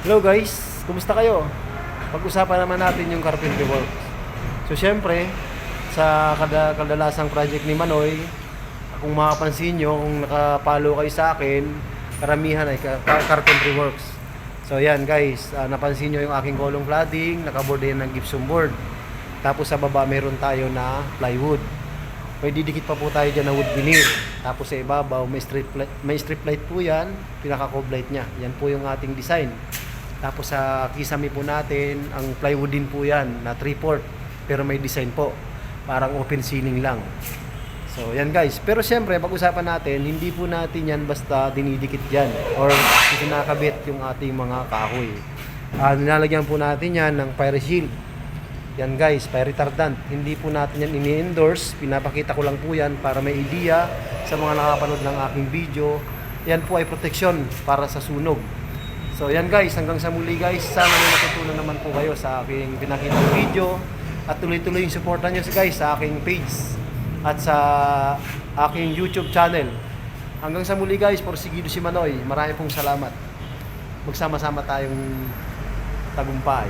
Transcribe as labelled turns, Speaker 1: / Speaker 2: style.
Speaker 1: Hello guys, kumusta kayo? Pag-usapan naman natin yung carpentry works. So syempre, sa kadalasang project ni Manoy, kung makapansin nyo, kung nakapalo kayo sa akin, karamihan ay carpentry works. So yan guys, napansin nyo yung aking column cladding, nakaboard yan ng gypsum board. Tapos sa baba meron tayo na plywood. May didikit pa po tayo dyan na wood veneer. Tapos sa ibabaw may strip light po yan, pinaka-cove light nya. Yan po yung ating design. Tapos sa kisame po natin, ang plywood din po yan na 3/4 pero may design po. Parang open ceiling lang. So yan guys. Pero siyempre pag-usapan natin, hindi po natin yan basta dinidikit yan or kinakabit yung ating mga kahoy. Nilalagyan po natin yan ng fire shield. Yan guys, fire retardant. Hindi po natin yan ini-endorse. Pinapakita ko lang po yan para may idea sa mga nakapanood ng aking video. Yan po ay protection para sa sunog. So yan guys, hanggang sa muli guys, sana may natutunan naman po kayo sa aking pinakitang video at tuloy-tuloy yung supportan nyo guys sa aking page at sa aking YouTube channel. Hanggang sa muli guys, porsigido si Manoy. Marami pong salamat. Magsama-sama tayong tagumpay.